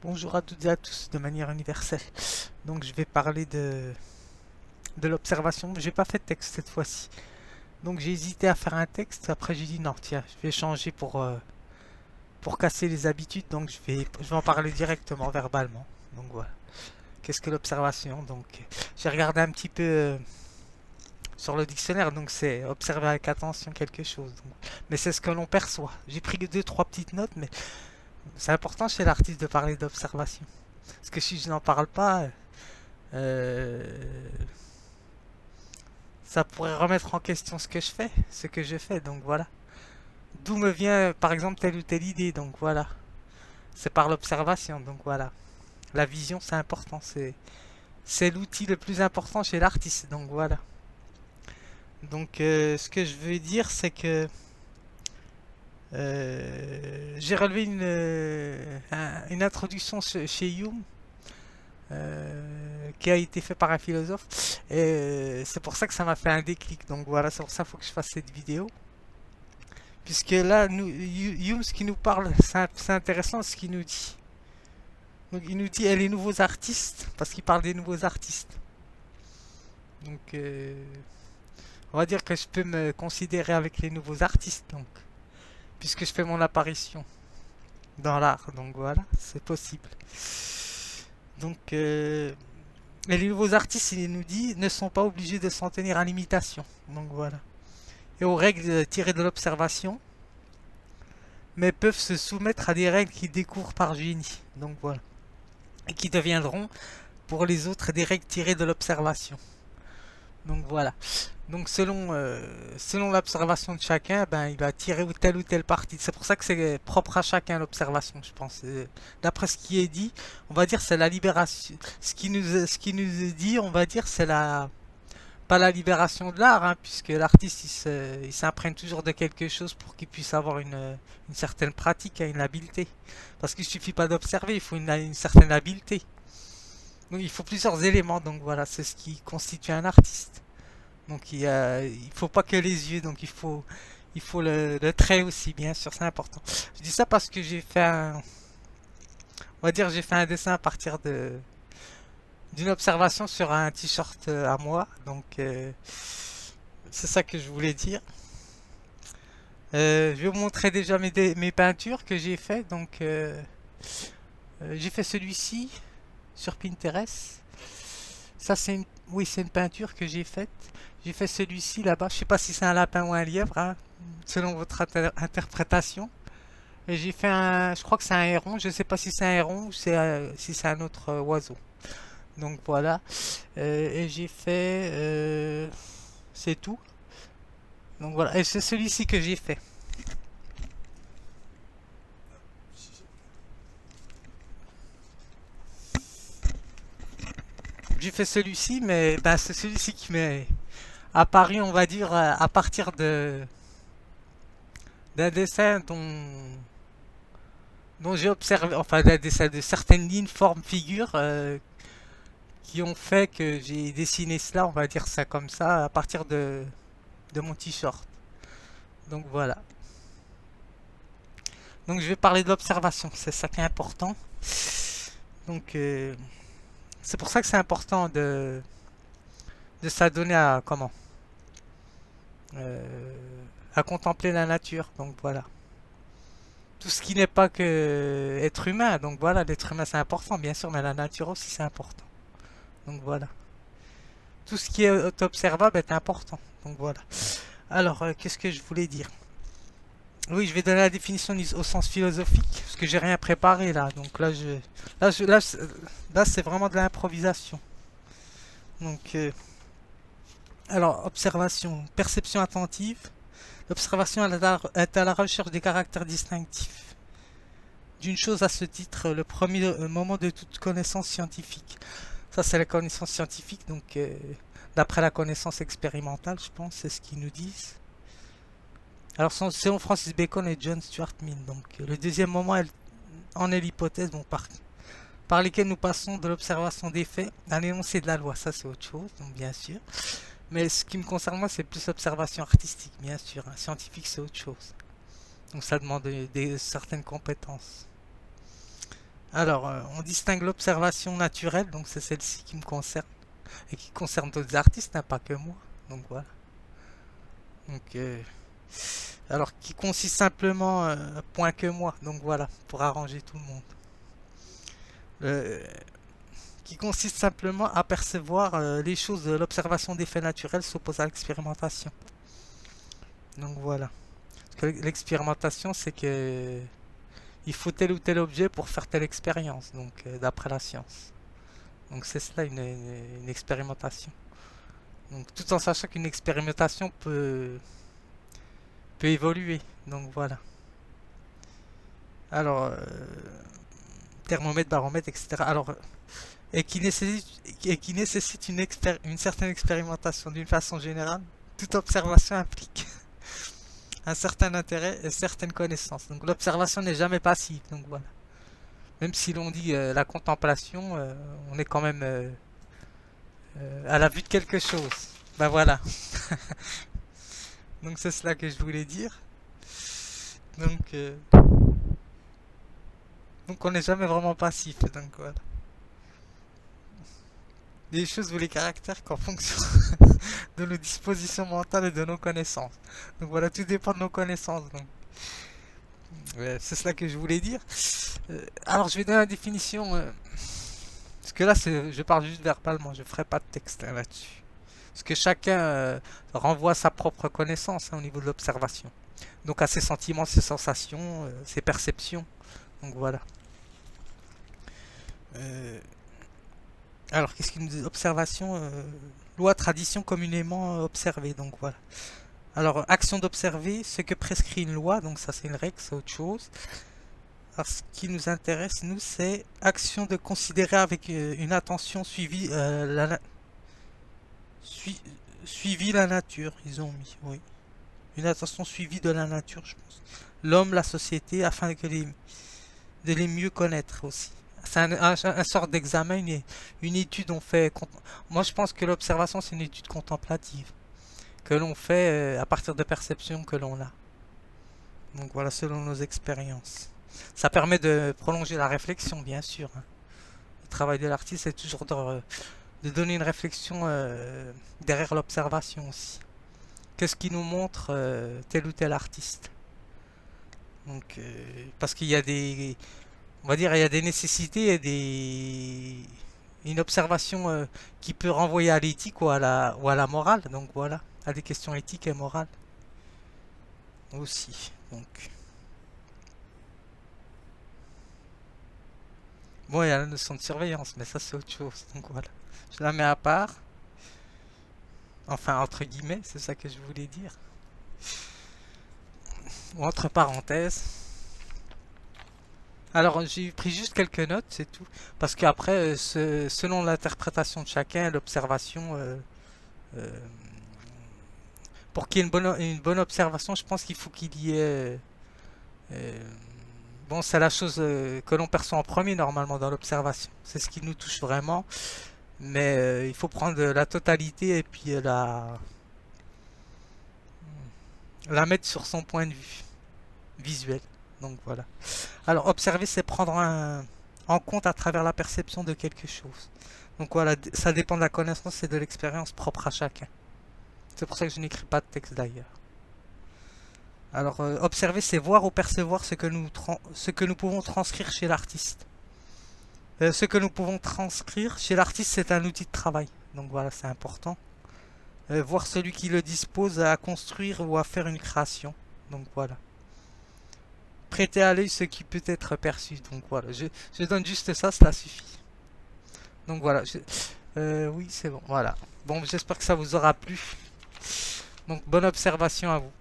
Bonjour à toutes et à tous de manière universelle. Donc je vais parler de l'observation. J'ai pas fait de texte cette fois-ci. Donc j'ai hésité à faire un texte. Après j'ai dit non, tiens, je vais changer pour casser les habitudes. Donc je vais en parler directement, verbalement. Donc voilà. Qu'est-ce que l'observation? Donc j'ai regardé un petit peu sur le dictionnaire. Donc c'est observer avec attention quelque chose. Mais c'est ce que l'on perçoit. J'ai pris deux, trois petites notes, mais c'est important chez l'artiste de parler d'observation. Parce que si je n'en parle pas, euh, ça pourrait remettre en question ce que je fais, ce que je fais. Donc voilà. D'où me vient par exemple telle ou telle idée. Donc voilà. C'est par l'observation. Donc voilà. La vision, c'est important. C'est l'outil le plus important chez l'artiste. Donc voilà. Donc ce que je veux dire, c'est que j'ai relevé une introduction chez Hume qui a été fait par un philosophe. Et c'est pour ça que ça m'a fait un déclic. Donc voilà, c'est pour ça qu'il faut que je fasse cette vidéo. Puisque là, Hume, ce qui nous parle, c'est intéressant ce qu'il nous dit. Donc il nous dit, et les nouveaux artistes, parce qu'il parle des nouveaux artistes. Donc on va dire que je peux me considérer avec les nouveaux artistes, donc, puisque je fais mon apparition dans l'art. Donc voilà, c'est possible. Donc et les nouveaux artistes, il nous dit, ne sont pas obligés de s'en tenir à l'imitation. Donc voilà. Et aux règles tirées de l'observation, mais peuvent se soumettre à des règles qu'ils découvrent par génie. Donc voilà. Et qui deviendront pour les autres des règles tirées de l'observation. Donc voilà. Donc selon l'observation de chacun, ben, il va tirer telle ou telle partie. C'est pour ça que c'est propre à chacun l'observation, je pense. D'après ce qui est dit, on va dire c'est la libération. Ce qui nous est dit, on va dire c'est la pas la libération de l'art, hein, puisque l'artiste il s'imprègne toujours de quelque chose pour qu'il puisse avoir une certaine pratique, hein, une habileté. Parce qu'il suffit pas d'observer, il faut une certaine habileté. Donc il faut plusieurs éléments, donc voilà, c'est ce qui constitue un artiste. Donc il faut pas que les yeux, donc il faut le trait aussi, bien sûr, c'est important. Je dis ça parce que on va dire, j'ai fait un dessin à partir d'une observation sur un t-shirt à moi, donc c'est ça que je voulais dire. Je vais vous montrer déjà mes peintures que j'ai fait. Donc, j'ai fait celui-ci sur Pinterest. Ça, oui, c'est une peinture que j'ai faite. J'ai fait celui-ci là-bas. Je sais pas si c'est un lapin ou un lièvre, hein, selon votre interprétation. Et j'ai fait je crois que c'est un héron. Je sais pas si c'est un héron ou si c'est un autre oiseau. Donc voilà. Et j'ai fait, c'est tout. Donc voilà. Et c'est celui-ci que j'ai fait. J'ai fait celui-ci, mais ben, c'est celui-ci qui m'est apparu, on va dire, à partir d'un dessin dont j'ai observé, enfin d'un dessin de certaines lignes, formes, figures qui ont fait que j'ai dessiné cela, on va dire ça comme ça, à partir de mon t-shirt. Donc voilà. Donc je vais parler de l'observation, c'est ça qui est important. Donc c'est pour ça que c'est important de s'adonner à comment euh, à contempler la nature. Donc voilà. Tout ce qui n'est pas que être humain. Donc voilà, l'être humain c'est important, bien sûr, mais la nature aussi c'est important. Donc voilà. Tout ce qui est observable est important. Donc voilà. Alors, qu'est-ce que je voulais dire? Oui, je vais donner la définition au sens philosophique, parce que j'ai rien préparé là. Donc là, c'est vraiment de l'improvisation. Donc, alors, observation, perception attentive. L'observation est à la recherche des caractères distinctifs d'une chose à ce titre, le premier moment de toute connaissance scientifique. Ça, c'est la connaissance scientifique, donc d'après la connaissance expérimentale, je pense, c'est ce qu'ils nous disent. Alors, selon Francis Bacon et John Stuart Mill, donc le deuxième moment en est l'hypothèse par lesquelles nous passons de l'observation des faits à l'énoncé de la loi. Ça, c'est autre chose, donc bien sûr. Mais ce qui me concerne, moi, c'est plus l'observation artistique, bien sûr. Hein. Scientifique, c'est autre chose. Donc, ça demande certaines compétences. Alors, on distingue l'observation naturelle, donc c'est celle-ci qui me concerne, et qui concerne d'autres artistes, hein, pas que moi. Donc voilà. Donc, alors, qui consiste simplement, point que moi, donc voilà, pour arranger tout le monde. Euh, qui consiste simplement à percevoir les choses, l'observation des faits naturels s'oppose à l'expérimentation. Donc voilà. Parce que l'expérimentation, c'est que il faut tel ou tel objet pour faire telle expérience, donc d'après la science. Donc c'est cela une expérimentation. Donc tout en sachant qu'une expérimentation peut évoluer. Donc voilà. Alors, thermomètre, baromètre, etc. Alors, et qui nécessite une certaine expérimentation d'une façon générale. Toute observation implique un certain intérêt et certaines connaissances. Donc l'observation n'est jamais passive. Donc voilà. Même si l'on dit la contemplation, on est quand même à la vue de quelque chose. Ben voilà. Donc c'est cela que je voulais dire. Donc, euh, donc on n'est jamais vraiment passif. Donc voilà. Les choses ou les caractères qu'en fonction de nos dispositions mentales et de nos connaissances. Donc voilà, tout dépend de nos connaissances. Donc ouais, c'est cela que je voulais dire. Alors je vais donner la définition. Parce que là, je parle juste verbalement, je ferai pas de texte hein, là-dessus. Parce que chacun renvoie sa propre connaissance hein, au niveau de l'observation. Donc à ses sentiments, ses sensations, ses perceptions. Donc voilà. Euh, alors qu'est-ce qu'il nous dit? Observation, loi, tradition communément observée. Donc voilà. Alors action d'observer, ce que prescrit une loi. Donc ça c'est une règle, c'est autre chose. Alors ce qui nous intéresse, nous, c'est action de considérer avec une attention sui- suivi la nature, ils ont mis, oui. Une attention suivie de la nature, je pense. L'homme, la société, afin de les mieux connaître aussi. C'est un sort d'examen, une étude on fait. Moi, je pense que l'observation, c'est une étude contemplative que l'on fait à partir de perceptions que l'on a. Donc voilà, selon nos expériences. Ça permet de prolonger la réflexion, bien sûr, hein. Le travail de l'artiste, c'est toujours de donner une réflexion derrière l'observation aussi. Qu'est-ce qui nous montre tel ou tel artiste? Donc, parce qu'il y a des, on va dire, il y a des nécessités et une observation qui peut renvoyer à l'éthique ou à la morale. Donc voilà, à des questions éthiques et morales aussi. Donc, bon, il y a la notion de surveillance, mais ça c'est autre chose. Donc voilà, je la mets à part. Enfin, entre guillemets, c'est ça que je voulais dire. Ou entre parenthèses. Alors, j'ai pris juste quelques notes, c'est tout. Parce qu'après, selon l'interprétation de chacun, l'observation, euh, pour qu'il y ait une bonne observation, je pense qu'il faut qu'il y ait... euh, bon, c'est la chose que l'on perçoit en premier normalement dans l'observation. C'est ce qui nous touche vraiment. Mais il faut prendre la totalité et puis la mettre sur son point de vue visuel. Donc voilà. Alors observer, c'est prendre en compte à travers la perception de quelque chose. Donc voilà, ça dépend de la connaissance et de l'expérience propre à chacun. C'est pour ça que je n'écris pas de texte d'ailleurs. Alors observer, c'est voir ou percevoir ce que nous pouvons transcrire chez l'artiste. Ce que nous pouvons transcrire chez l'artiste, c'est un outil de travail. Donc voilà, c'est important. Voir celui qui le dispose à construire ou à faire une création. Donc voilà. Prêter à l'œil ce qui peut être perçu. Donc voilà, je donne juste ça, cela suffit. Donc voilà, oui c'est bon, voilà. Bon, j'espère que ça vous aura plu. Donc bonne observation à vous.